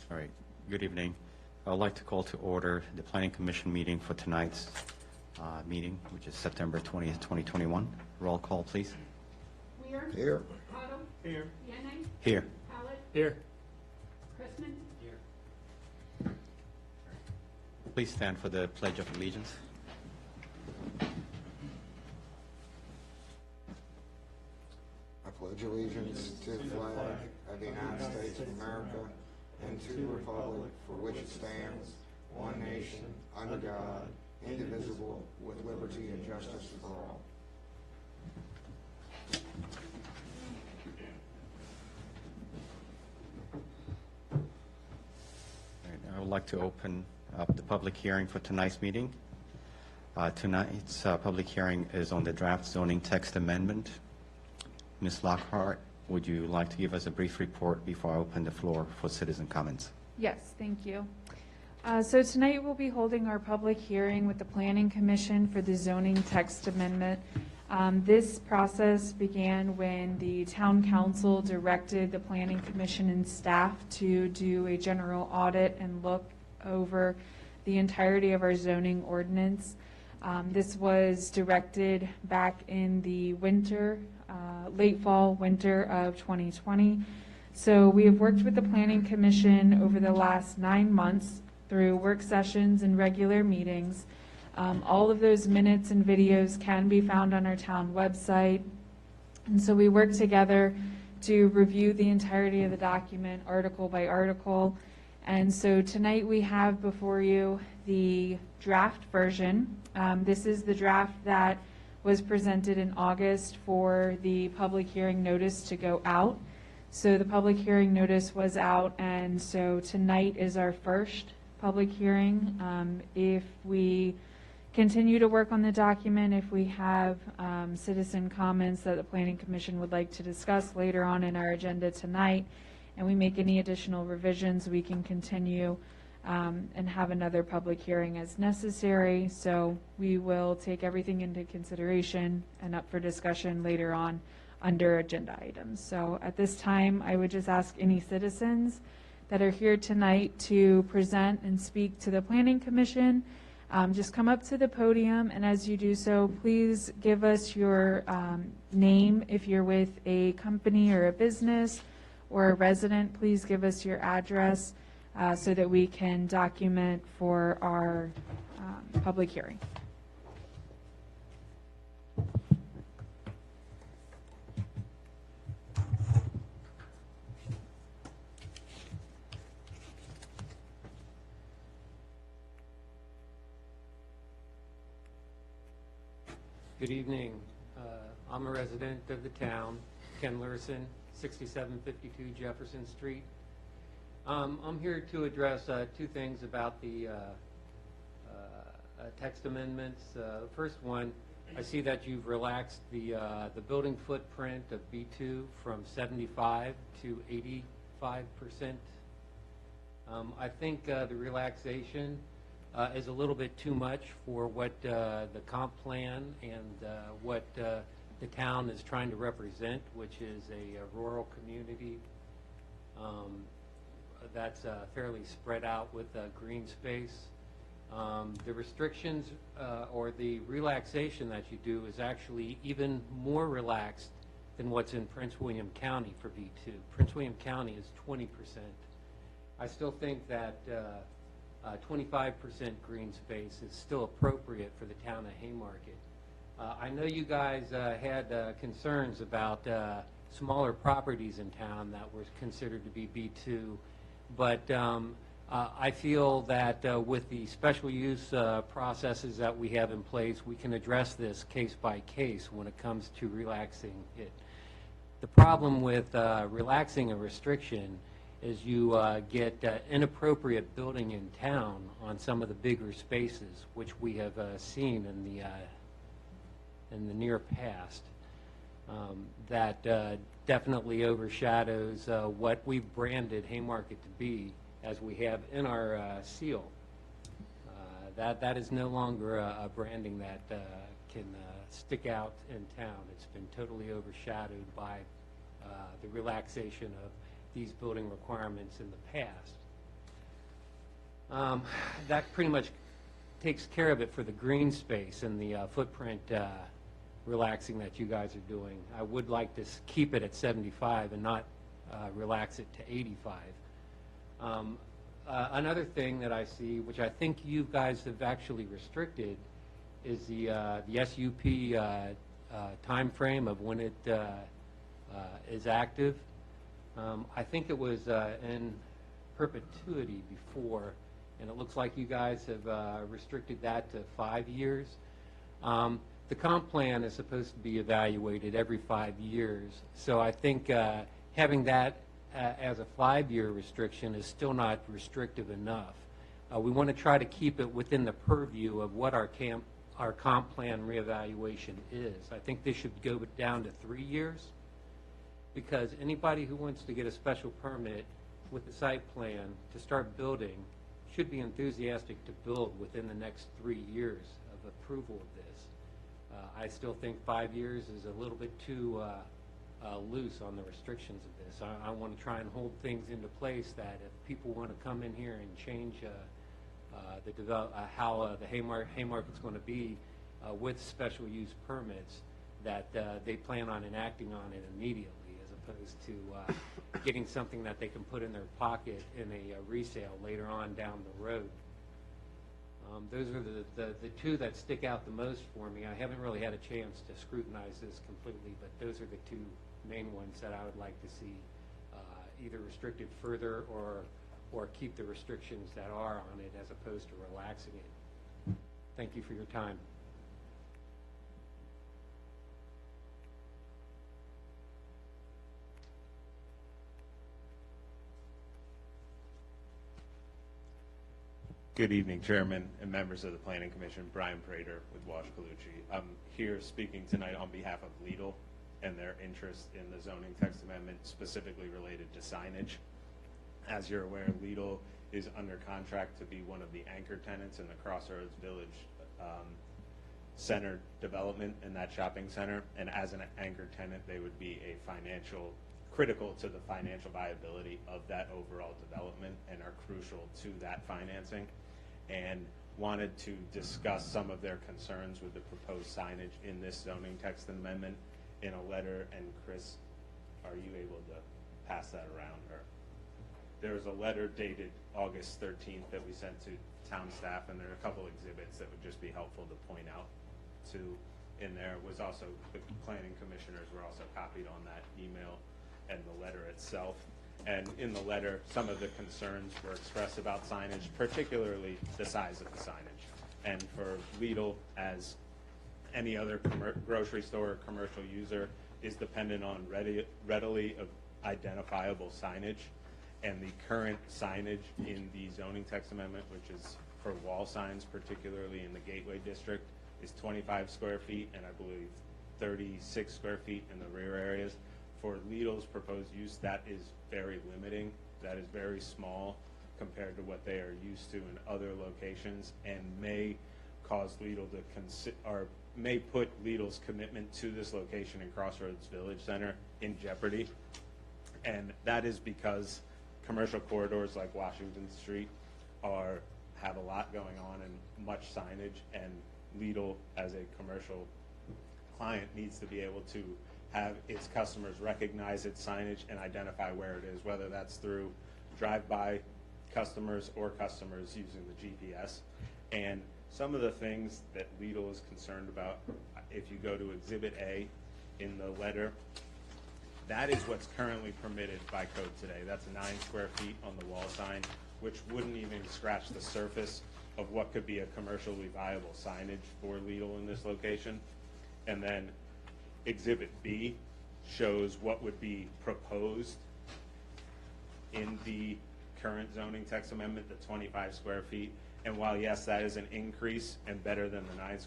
All right, good evening. I would like to call to order the Planning Commission meeting for tonight's meeting, which is September 20th, 2021. Roll call, please. Weir. Here. Otto. Here. Yanni. Here. Hallett. Here. Chrisman. Here. Please stand for the Pledge of Allegiance. I pledge allegiance to the flag of the United States of America and to the republic for which it stands, one nation, under God, indivisible, with liberty and justice for all. All right, I would like to open up the public hearing for tonight's meeting. Tonight's public hearing is on the draft zoning text amendment. Ms. Lockhart, would you like to give us a brief report before I open the floor for citizen comments? Yes, thank you. So tonight we'll be holding our public hearing with the Planning Commission for the zoning text amendment. This process began when the Town Council directed the Planning Commission and staff to do a general audit and look over the entirety of our zoning ordinance. This was directed back in the winter, late fall, winter of 2020. So we have worked with the Planning Commission over the last 9 months through work sessions and regular meetings. All of those minutes and videos can be found on our town website. And so we work together to review the entirety of the document, article by article. And so tonight we have before you the draft version. This is the draft that was presented in August for the public hearing notice to go out. So the public hearing notice was out, and so tonight is our first public hearing. If we continue to work on the document, if we have citizen comments that the Planning Commission would like to discuss later on in our agenda tonight, and we make any additional revisions, we can continue and have another public hearing as necessary. So we will take everything into consideration and up for discussion later on under agenda items. So at this time, I would just ask any citizens that are here tonight to present and speak to the Planning Commission. Just come up to the podium, and as you do so, please give us your name. If you're with a company or a business or a resident, please give us your address so that we can document for our public hearing. Good evening. I'm a resident of the town, Ken Lurson, 6752 Jefferson Street. I'm here to address two things about the text amendments. The first one, I see that you've relaxed the building footprint of B2 from 75 to 85%. I think the relaxation is a little bit too much for what the comp plan and what the town is trying to represent, which is a rural community that's fairly spread out with green space. The restrictions or the relaxation that you do is actually even more relaxed than what's in Prince William County for B2. Prince William County is 20%. I still think that 25% green space is still appropriate for the town of Haymarket. I know you guys had concerns about smaller properties in town that were considered to be B2, but I feel that with the special use processes that we have in place, we can address this case by case when it comes to relaxing it. The problem with relaxing a restriction is you get inappropriate building in town on some of the bigger spaces, which we have seen in the near past. That definitely overshadows what we've branded Haymarket to be, as we have in our seal. That is no longer a branding that can stick out in town. It's been totally overshadowed by the relaxation of these building requirements in the past. That pretty much takes care of it for the green space and the footprint relaxing that you guys are doing. I would like to keep it at 75 and not relax it to 85. Another thing that I see, which I think you guys have actually restricted, is the SUP time frame of when it is active. I think it was in perpetuity before, and it looks like you guys have restricted that to 5 years. The comp plan is supposed to be evaluated every 5 years, so I think having that as a 5-year restriction is still not restrictive enough. We want to try to keep it within the purview of what our comp plan reevaluation is. I think this should go down to 3 years, because anybody who wants to get a special permit with the site plan to start building should be enthusiastic to build within the next 3 years of approval of this. I still think 5 years is a little bit too loose on the restrictions of this. I want to try and hold things into place that if people want to come in here and change how the Haymarket's going to be with special use permits, that they plan on enacting on it immediately, as opposed to getting something that they can put in their pocket in a resale later on down the road. Those are the two that stick out the most for me. I haven't really had a chance to scrutinize this completely, but those are the two main ones that I would like to see either restricted further or keep the restrictions that are on it as opposed to relaxing it. Thank you for your time. Good evening, Chairman and members of the Planning Commission. Brian Prater with Wash Colucci. I'm here speaking tonight on behalf of Lidl and their interest in the zoning text amendment specifically related to signage. As you're aware, Lidl is under contract to be one of the anchor tenants in the Crossroads Village Center development in that shopping center. And as an anchor tenant, they would be critical to the financial viability of that overall development and are crucial to that financing, and wanted to discuss some of their concerns with the proposed signage in this zoning text amendment in a letter. And Chris, are you able to pass that around? Or there was a letter dated August 13th that we sent to town staff, and there are a couple exhibits that would just be helpful to point out to in there. Was also the planning commissioners were also copied on that email and the letter itself. And in the letter, some of the concerns were expressed about signage, particularly the size of the signage. And for Lidl, as any other grocery store or commercial user, is dependent on readily identifiable signage. And the current signage in the zoning text amendment, which is for wall signs, particularly in the Gateway District, is 25 square feet, and I believe 36 square feet in the rear areas. For Lidl's proposed use, that is very limiting. That is very small compared to what they are used to in other locations, and may cause Lidl to may put Lidl's commitment to this location in Crossroads Village Center in jeopardy. And that is because commercial corridors like Washington Street have a lot going on and much signage, and Lidl, as a commercial client, needs to be able to have its customers recognize its signage and identify where it is, whether that's through drive-by customers or customers using the GPS. And some of the things that Lidl is concerned about, if you go to Exhibit A in the letter, that is what's currently permitted by code today. That's 9 square feet on the wall sign, which wouldn't even scratch the surface of what could be a commercially viable signage for Lidl in this location. And then Exhibit B shows what would be proposed in the current zoning text amendment, the 25 square feet. And while, yes, that is an increase and better than the 9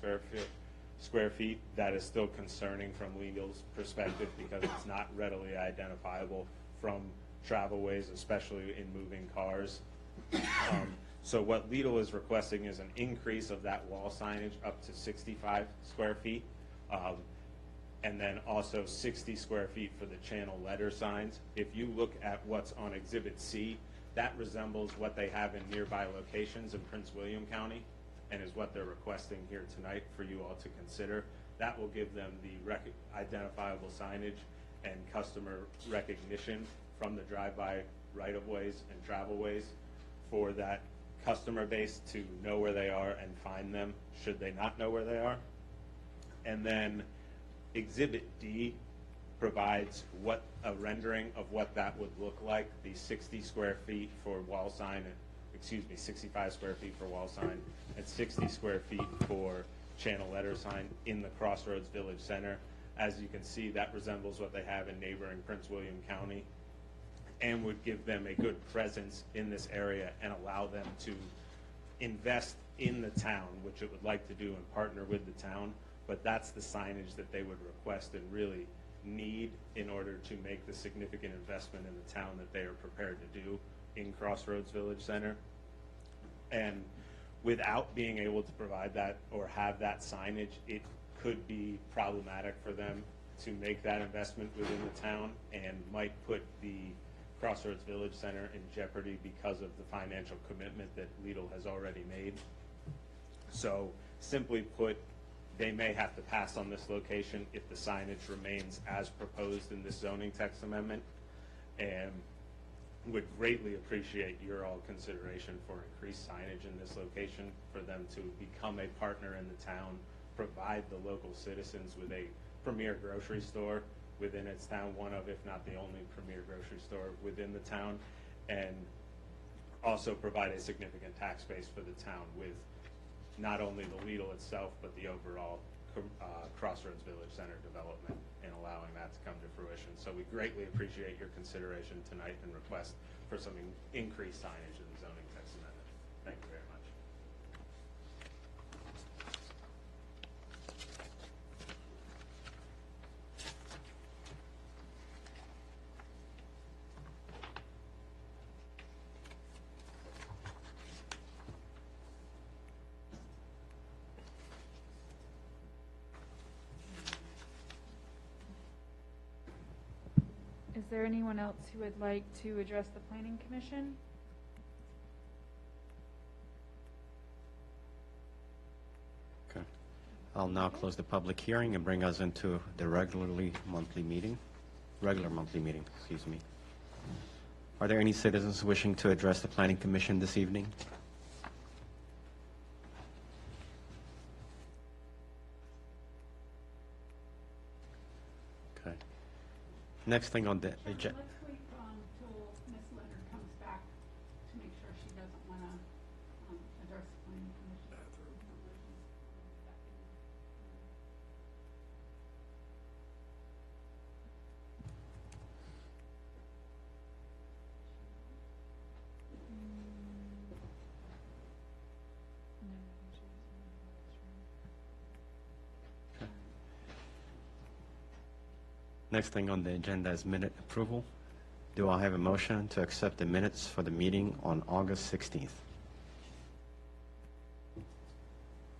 square feet, that is still concerning from Lidl's perspective, because it's not readily identifiable from travelways, especially in moving cars. So what Lidl is requesting is an increase of that wall signage up to 65 square feet. And then also 60 square feet for the channel letter signs. If you look at what's on Exhibit C, That resembles what they have in nearby locations in Prince William County, and is what they're requesting here tonight for you all to consider. That will give them the identifiable signage and customer recognition from the drive-by right-of-ways and travel-ways for that customer base to know where they are and find them should they not know where they are. And then Exhibit D provides what a rendering of what that would look like, the 60 square feet for wall sign, 65 square feet for wall sign, and 60 square feet for channel letter sign in the Crossroads Village Center. As you can see, that resembles what they have in neighboring Prince William County, and would give them a good presence in this area and allow them to invest in the town, which it would like to do and partner with the town. But that's the signage that they would request and really need in order to make the significant investment in the town that they are prepared to do in Crossroads Village Center. And without being able to provide that or have that signage, it could be problematic for them to make that investment within the town, and might put the Crossroads Village Center in jeopardy because of the financial commitment that Lidl has already made. So simply put, they may have to pass on this location if the signage remains as proposed in this zoning text amendment, and would greatly appreciate your all consideration for increased signage in this location for them to become a partner in the town, provide the local citizens with a premier grocery store within its town, one of, if not the only premier grocery store within the town, and also provide a significant tax base for the town with not only the Lidl itself, but the overall Crossroads Village Center development, and allowing that to come to fruition. So we greatly appreciate your consideration tonight and request for some increased signage in the zoning text amendment. Thank you very much. Is there anyone else who would like to address the Planning Commission? Okay. I'll now close the public hearing and bring us into the regular monthly meeting, excuse me. Are there any citizens wishing to address the Planning Commission this evening? Okay. Next thing on the agenda. Let's wait till Ms. Leonard comes back to make sure she doesn't want to address the planning commission. Next thing on the agenda is minute approval. Do I have a motion to accept the minutes for the meeting on August 16th?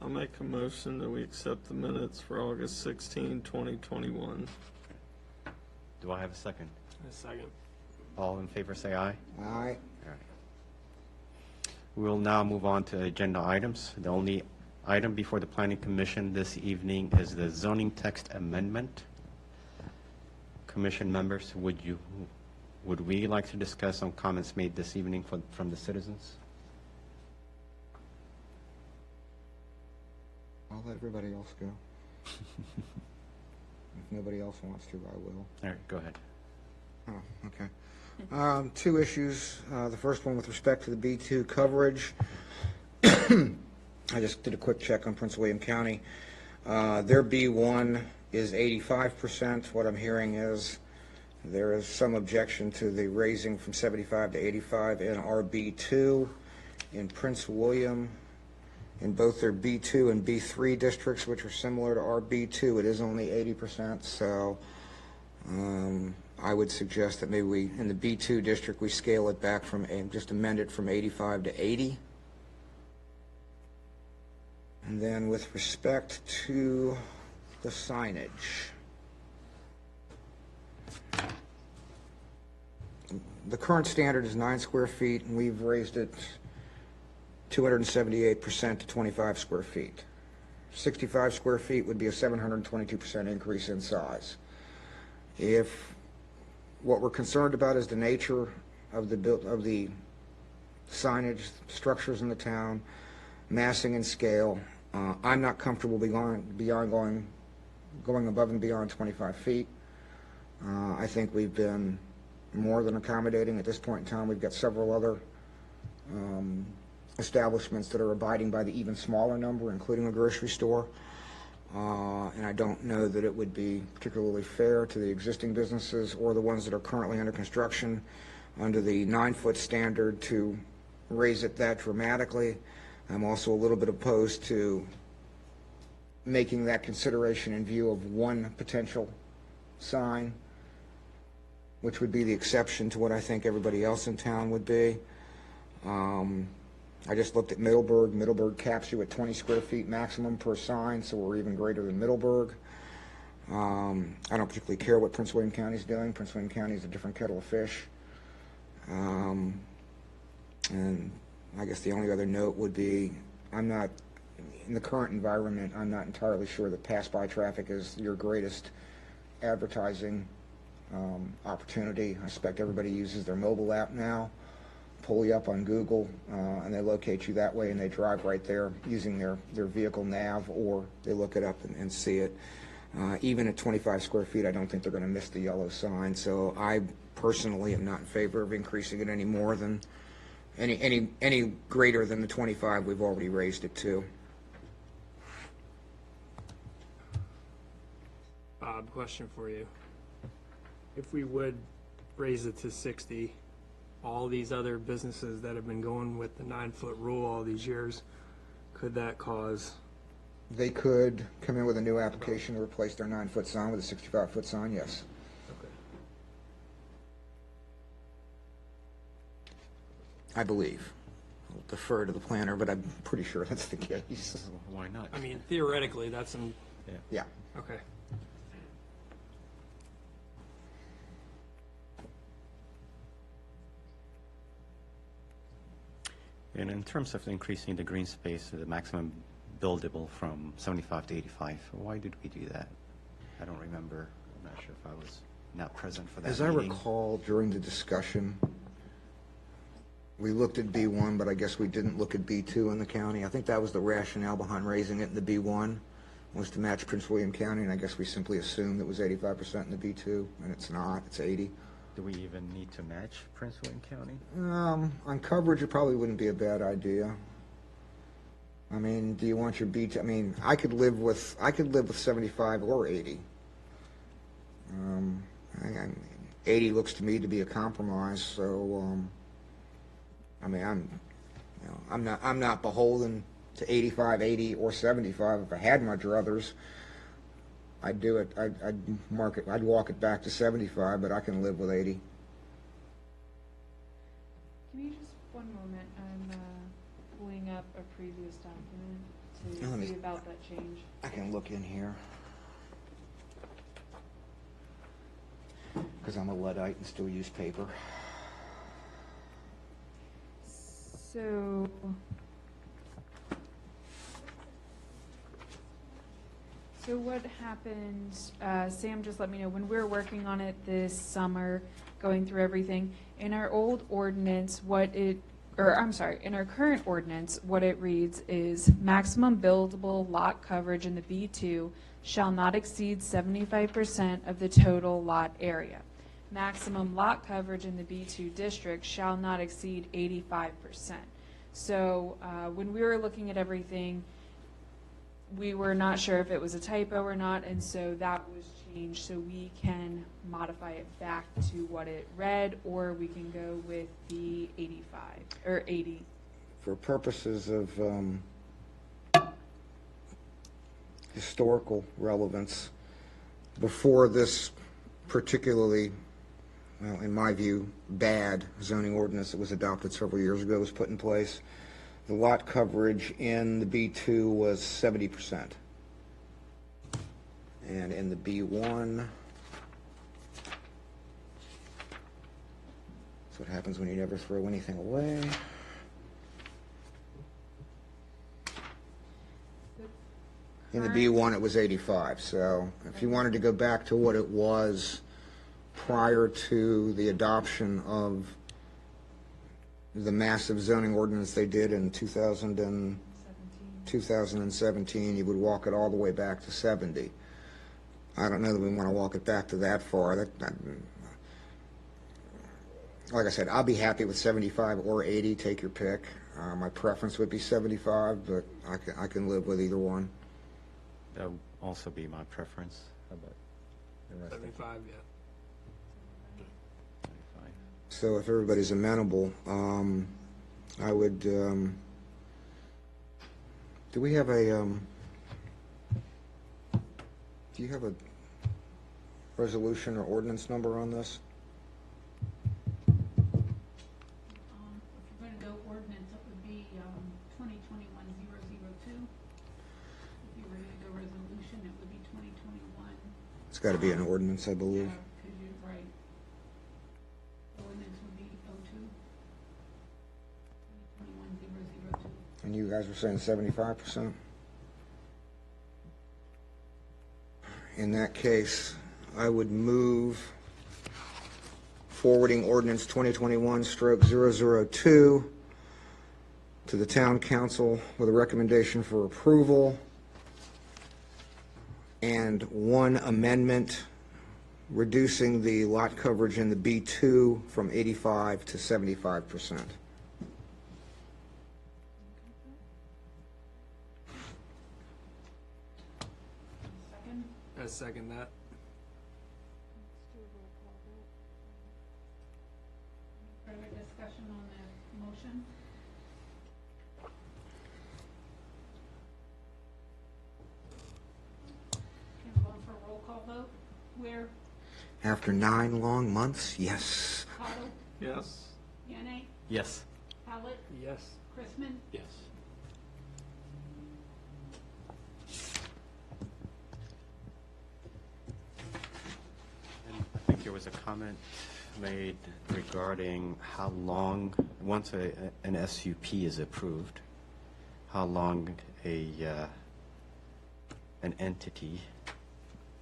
I'll make a motion that we accept the minutes for August 16, 2021. Do I have a second? A second. All in favor say aye. Aye. All right. We'll now move on to agenda items. The only item before the Planning Commission this evening is the zoning text amendment. Commission members, would we like to discuss some comments made this evening from the citizens? I'll let everybody else go. If nobody else wants to, I will. All right, go ahead. Oh, okay. Two issues. The first one with respect to the B2 coverage. I just did a quick check on Prince William County. Their B1 is 85%. What I'm hearing is there is some objection to the raising from 75 to 85 in our B2. In Prince William, in both their B2 and B3 districts, which are similar to our B2, it is only 80%. So I would suggest that maybe we, in the B2 district, we scale it back from, just amend it from 85 to 80. And then with respect to the signage, the current standard is 9 square feet, and we've raised it 278% to 25 square feet. 65 square feet would be a 722% increase in size. If what we're concerned about is the nature of the signage structures in the town, massing and scale, I'm not comfortable going above and beyond 25 feet. I think we've been more than accommodating at this point in time. We've got several other establishments that are abiding by the even smaller number, including a grocery store. And I don't know that it would be particularly fair to the existing businesses or the ones that are currently under construction under the 9-foot standard to raise it that dramatically. I'm also a little bit opposed to making that consideration in view of one potential sign, which would be the exception to what I think everybody else in town would be. I just looked at Middleburg. Middleburg caps you at 20 square feet maximum per sign, so we're even greater than Middleburg. I don't particularly care what Prince William County is doing. Prince William County is a different kettle of fish. And I guess the only other note would be, I'm not, in the current environment, I'm not entirely sure that pass-by traffic is your greatest advertising opportunity. I suspect everybody uses their mobile app now. Pull you up on Google, and they locate you that way, and they drive right there using their vehicle nav, or they look it up and see it. Even at 25 square feet, I don't think they're going to miss the yellow sign. So I personally am not in favor of increasing it any more than any greater than the 25 we've already raised it to. Bob, question for you. If we would raise it to 60, all these other businesses that have been going with the 9-foot rule all these years, could that cause? They could come in with a new application to replace their 9-foot sign with a 65-foot sign, yes. Okay. I believe. I'll defer to the planner, but I'm pretty sure that's the case. Why not? I mean, theoretically, that's an, Yeah. okay. And in terms of increasing the green space, the maximum buildable from 75 to 85, why did we do that? I don't remember. I'm not sure if I was not present for that As I meeting. recall during the discussion, we looked at B1, but I guess we didn't look at B2 in the county. I think that was the rationale behind raising it in the B1, was to match Prince William County, and I guess we simply assumed it was 85% in the B2, and it's not. It's 80. Do we even need to match Prince William County? On coverage, it probably wouldn't be a bad idea. I mean, do you want your B2? I mean, I could live with 75 or 80. 80 looks to me to be a compromise. So, I mean, I'm not beholden to 85, 80, or 75. If I had my druthers, I'd do it. I'd walk it back to 75, but I can live with 80. Give me just one moment. I'm pulling up a previous document Let to me- see about that change. I can look in here. Because I'm a Luddite and still use paper. So, what happened, Sam just let me know, when we were working on it this summer, going through everything, in our old ordinance, in our current ordinance, what it reads is maximum buildable lot coverage in the B2 shall not exceed 75% of the total lot area. Maximum lot coverage in the B2 district shall not exceed 85%. So when we were looking at everything, we were not sure if it was a typo or not, and so that was changed. So we can modify it back to what it read, or we can go with the 85 or 80. For purposes of historical relevance, before this particularly, well, in my view, bad zoning ordinance that was adopted several years ago was put in place, the lot coverage in the B2 was 70%. And in the B1, That's what happens when you never throw anything away. In the B1, it was 85, so if you wanted to go back to what it was prior to the adoption of the massive zoning ordinance they did in 2017, you would walk it all the way back to 70. I don't know that we want to walk it back to that far. Like I said, I'll be happy with 75 or 80, take your pick. My preference would be 75, but I can live with either one. That would also be my preference. How about the rest? 75, yeah. 75. So if everybody's amenable, I would, do we have a, do you have a resolution or ordinance number on this? If you're gonna go ordinance, it would be 2021-002. If you were gonna go resolution, it would be 2021. It's got to be an ordinance, I believe. Yeah, 'cause you're right. Ordinance would be 02. 2021-002. And you guys were saying 75%? In that case, I would move forwarding ordinance 2021-002 to the town council with a recommendation for approval and one amendment reducing the lot coverage in the B2 from 85 to 75%. Second, I second that. further discussion on the motion? Okay, we're going for a roll call vote. Ware, After 9 long months, yes. Cottle, Yes. Yanni, Yes. Howlett, Yes. Chrisman, Yes. And I think there was a comment made regarding how long, once an SUP is approved, how long an entity,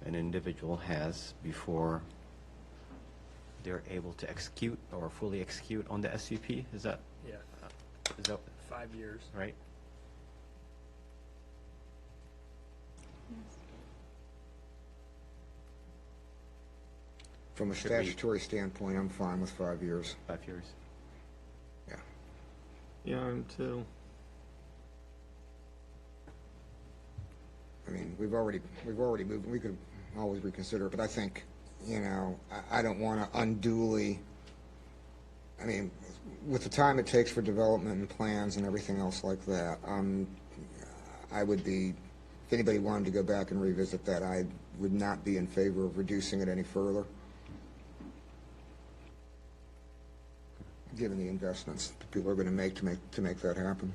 an individual has before they're able to execute or fully execute on the SUP? Is that Yeah. 5 years. right? From a Should we- statutory standpoint, I'm fine with 5 years. 5 years? Yeah. Yeah, I'm too. I mean, we've already moved, we could always reconsider it, but I think, I don't want to unduly, I mean, with the time it takes for development and plans and everything else like that, I would be, if anybody wanted to go back and revisit that, I would not be in favor of reducing it any further, given the investments that people are going to make that happen.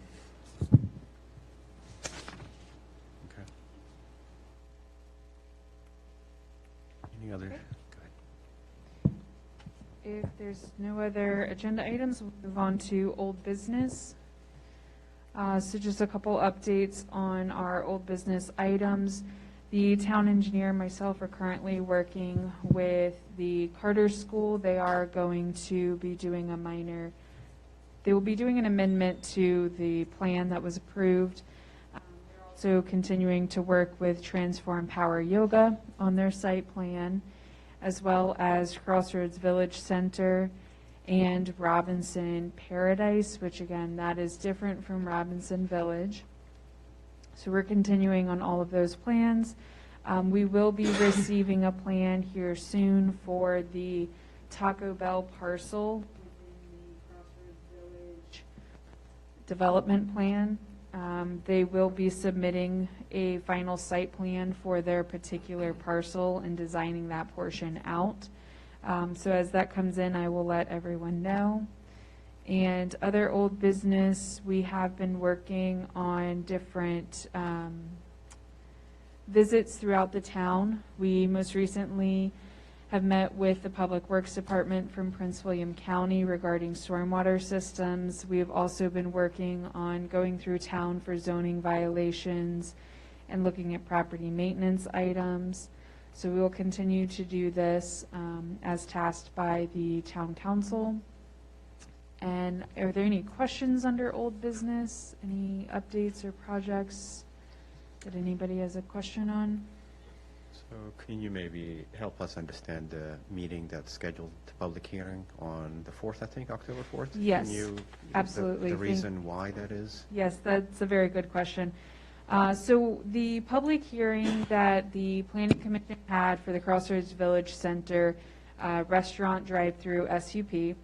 Okay. Any other? Go ahead. If there's no other agenda items, we'll move on to old business. So just a couple updates on our old business items. The town engineer and myself are currently working with the Carter School. They are going to be doing they will be doing an amendment to the plan that was approved. They're also continuing to work with Transform Power Yoga on their site plan, as well as Crossroads Village Center and Robinson Paradise, which again, that is different from Robinson Village. So we're continuing on all of those plans. We will be receiving a plan here soon for the Taco Bell parcel within the Crossroads Village development plan. They will be submitting a final site plan for their particular parcel and designing that portion out. So as that comes in, I will let everyone know. And other old business, we have been working on different visits throughout the town. We most recently have met with the Public Works Department from Prince William County regarding stormwater systems. We have also been working on going through town for zoning violations and looking at property maintenance items. So we will continue to do this as tasked by the town council. And are there any questions under old business? Any updates or projects that anybody has a question on? So can you maybe help us understand the meeting that's scheduled, the public hearing on the 4th, I think, October 4th? Yes, Can you, absolutely. The reason why that is? Yes, that's a very good question. So the public hearing that the Planning Commission had for the Crossroads Village Center restaurant drive-through SUP,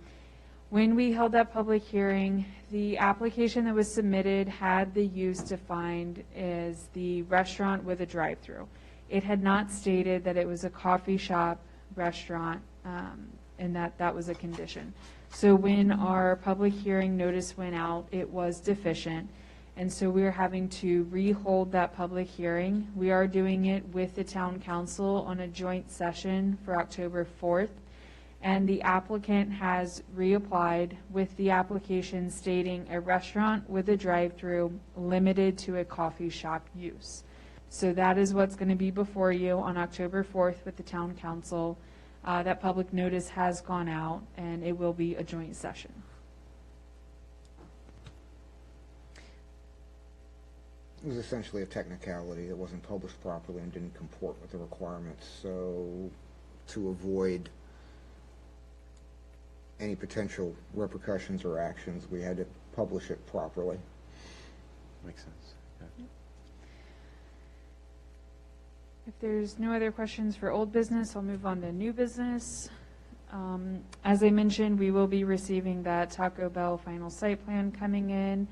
when we held that public hearing, the application that was submitted had the use defined as the restaurant with a drive-through. It had not stated that it was a coffee shop restaurant, and that was a condition. So when our public hearing notice went out, it was deficient. And so we are having to re-hold that public hearing. We are doing it with the town council on a joint session for October 4th. And the applicant has reapplied with the application stating a restaurant with a drive-through limited to a coffee shop use. So that is what's going to be before you on October 4th with the town council. That public notice has gone out, and it will be a joint session. It was essentially a technicality. It wasn't published properly and didn't comport with the requirements. So to avoid any potential repercussions or actions, we had to publish it properly. Makes sense. Okay. If there's no other questions for old business, I'll move on to new business. As I mentioned, we will be receiving that Taco Bell final site plan coming in.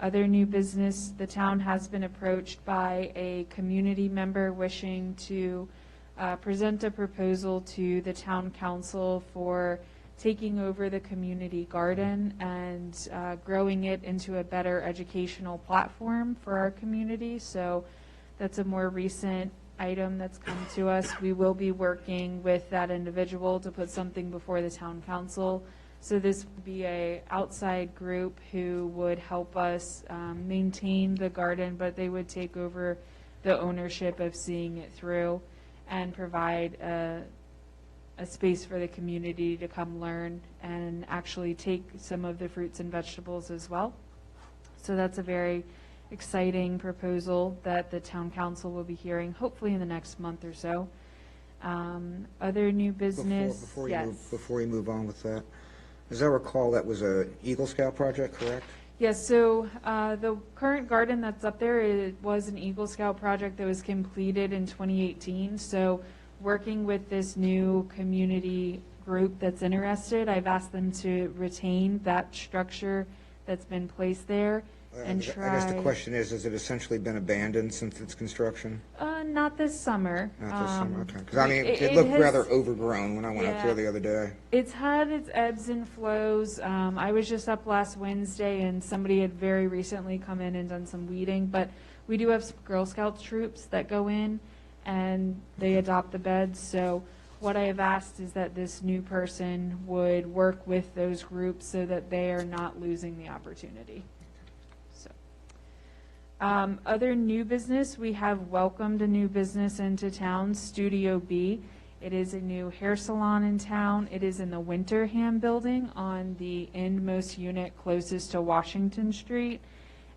Other new business, the town has been approached by a community member wishing to present a proposal to the town council for taking over the community garden and growing it into a better educational platform for our community. So that's a more recent item that's come to us. We will be working with that individual to put something before the town council. So this would be a outside group who would help us maintain the garden, but they would take over the ownership of seeing it through and provide a space for the community to come learn and actually take some of the fruits and vegetables as well. So that's a very exciting proposal that the town council will be hearing hopefully in the next month or so. Other new business, Before you move on with that, as I recall, that was a Eagle Scout project, correct? Yes, so the current garden that's up there, it was an Eagle Scout project that was completed in 2018. So working with this new community group that's interested, I've asked them to retain that structure that's been placed there and try. I guess the question is it essentially been abandoned since its construction? Not this summer. Not this summer, okay. Because, I mean, it looked rather overgrown when I went up there the other day. It's had its ebbs and flows. I was just up last Wednesday, and somebody had very recently come in and done some weeding, but we do have some Girl Scout troops that go in, and they adopt the beds. So what I have asked is that this new person would work with those groups so that they are not losing the opportunity. Other new business, we have welcomed a new business into town, Studio B. It is a new hair salon in town. It is in the Winterham building on the endmost unit closest to Washington Street.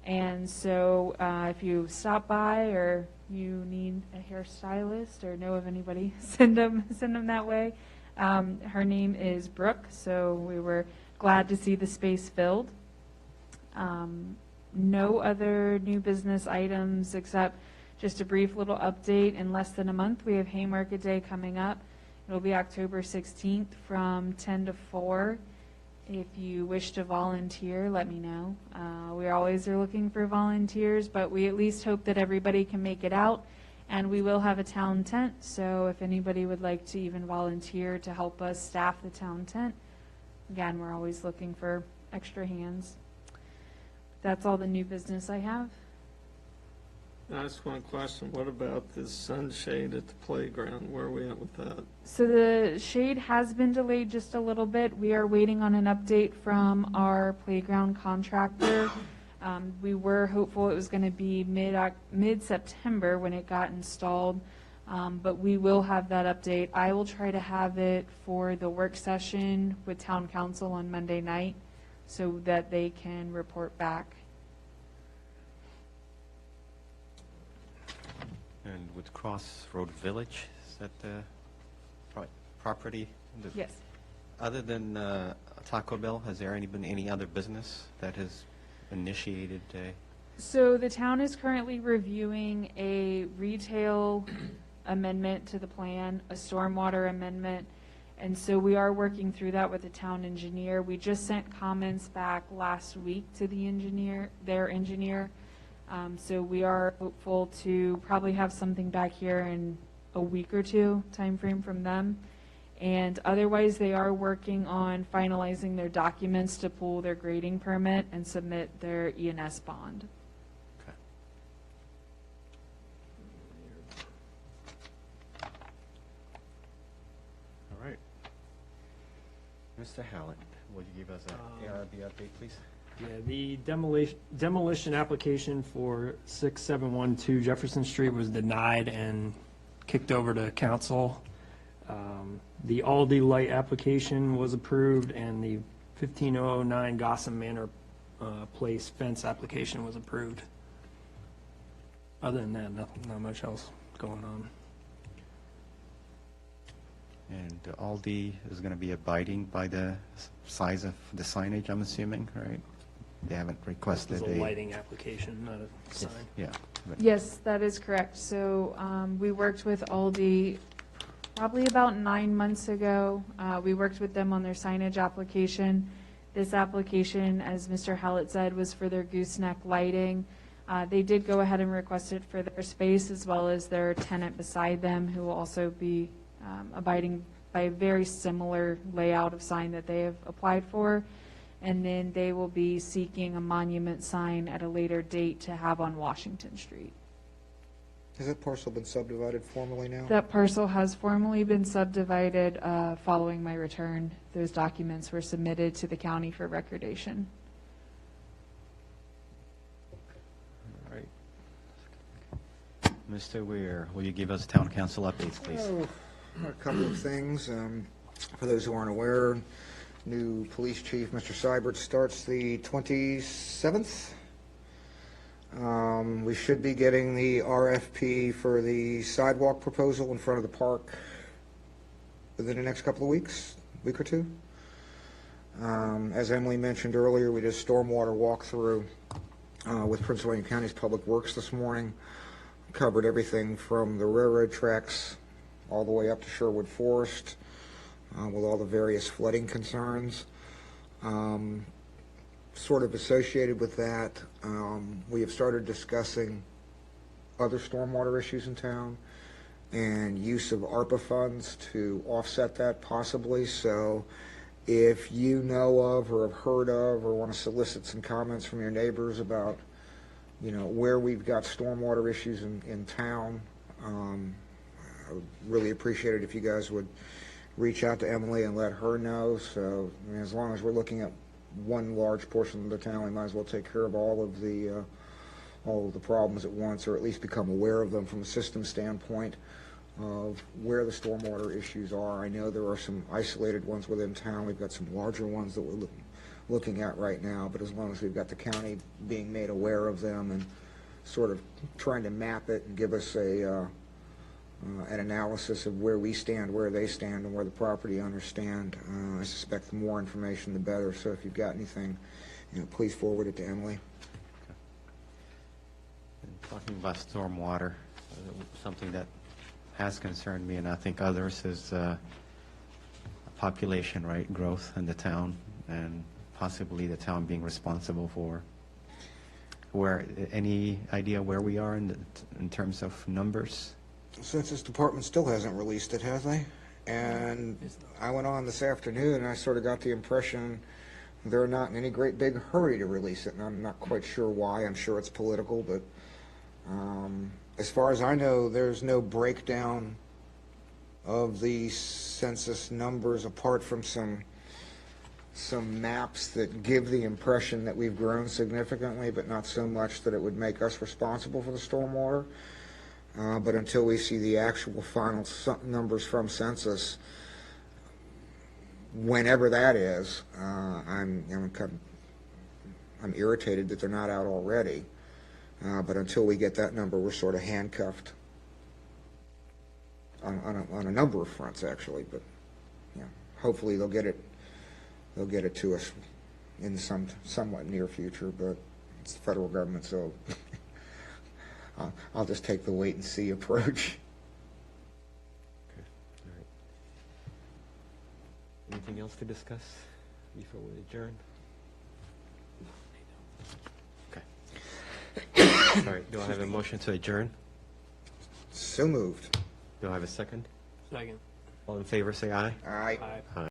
And so if you stop by or you need a hairstylist or know of anybody, send them that way. Her name is Brooke, so we were glad to see the space filled. No other new business items except just a brief little update. In less than a month, we have Haymarket Day coming up. It'll be October 16th from 10 to 4. If you wish to volunteer, let me know. We always are looking for volunteers, but we at least hope that everybody can make it out. And we will have a town tent, so if anybody would like to even volunteer to help us staff the town tent, again, we're always looking for extra hands. That's all the new business I have. I ask one question. What about the sunshade at the playground? Where are we at with that? So the shade has been delayed just a little bit. We are waiting on an update from our playground contractor. We were hopeful it was going to be mid-September when it got installed, but we will have that update. I will try to have it for the work session with town council on Monday night so that they can report back. And with Crossroad Village, is that the property? Yes. Other than Taco Bell, has there been any other business that has initiated a? So the town is currently reviewing a retail amendment to the plan, a stormwater amendment, and so we are working through that with the town engineer. We just sent comments back last week to their engineer. So we are hopeful to probably have something back here in a week or two timeframe from them. And otherwise, they are working on finalizing their documents to pull their grading permit and submit their E&S bond. Okay. All right. Mr. Hallett, will you give us an ARB update, please? Yeah, the demolition application for 6712 Jefferson Street was denied and kicked over to council. The Aldi Light application was approved, and the 15009 Gossam Manor Place fence application was approved. Other than that, not much else going on. And Aldi is going to be abiding by the size of the signage, I'm assuming, right? They haven't This requested was a lighting application, not a sign. Yeah. but- Yes, that is correct. So we worked with Aldi probably about 9 months ago. We worked with them on their signage application. This application, as Mr. Hallett said, was for their gooseneck lighting. They did go ahead and request it for their space as well as their tenant beside them, who will also be abiding by a very similar layout of sign that they have applied for. And then they will be seeking a monument sign at a later date to have on Washington Street. Has that parcel been subdivided formally now? That parcel has formally been subdivided following my return. Those documents were submitted to the county for recordation. All right. Mr. Weir, will you give us town council updates, please? Oh, a couple of things. For those who aren't aware, new police chief, Mr. Seibert, starts the 27th. We should be getting the RFP for the sidewalk proposal in front of the park within the next couple of week or two. As Emily mentioned earlier, we did a stormwater walkthrough with Prince William County's Public Works this morning. Covered everything from the railroad tracks all the way up to Sherwood Forest with all the various flooding concerns. Sort of associated with that, we have started discussing other stormwater issues in town and use of ARPA funds to offset that possibly. So if you know of or have heard of or want to solicit some comments from your neighbors about, you know, where we've got stormwater issues in town, I would really appreciate it if you guys would reach out to Emily and let her know. So I mean, as long as we're looking at one large portion of the town, we might as well take care of all of the problems at once, or at least become aware of them from a system standpoint of where the stormwater issues are. I know there are some isolated ones within town. We've got some larger ones that we're looking at right now, but as long as we've got the county being made aware of them and sort of trying to map it and give us an analysis of where we stand, where they stand, and where the property owners stand. I suspect the more information, the better. So if you've got anything, you know, please forward it to Emily. And talking about stormwater, something that has concerned me, and I think others, is population rate growth in the town, and possibly the town being responsible for. Any idea where we are in terms of numbers? Census Department still hasn't released it, have they? And I went on this afternoon and I sort of got the impression they're not in any great big hurry to release it, and I'm not quite sure why. I'm sure it's political, but As far as I know, there's no breakdown of the census numbers apart from some maps that give the impression that we've grown significantly, but not so much that it would make us responsible for the stormwater. But until we see the actual final numbers from census, whenever that is, I'm irritated that they're not out already. But until we get that number, we're sort of handcuffed on a number of fronts, actually. But hopefully they'll get it to us in the somewhat near future. But it's the federal government, so I'll just take the wait and see approach. Okay, all right. Anything else to discuss before we adjourn? Okay. All right, do I have a motion to adjourn? So moved. Do I have a second? Second. All in favor, say aye. All right. Aye.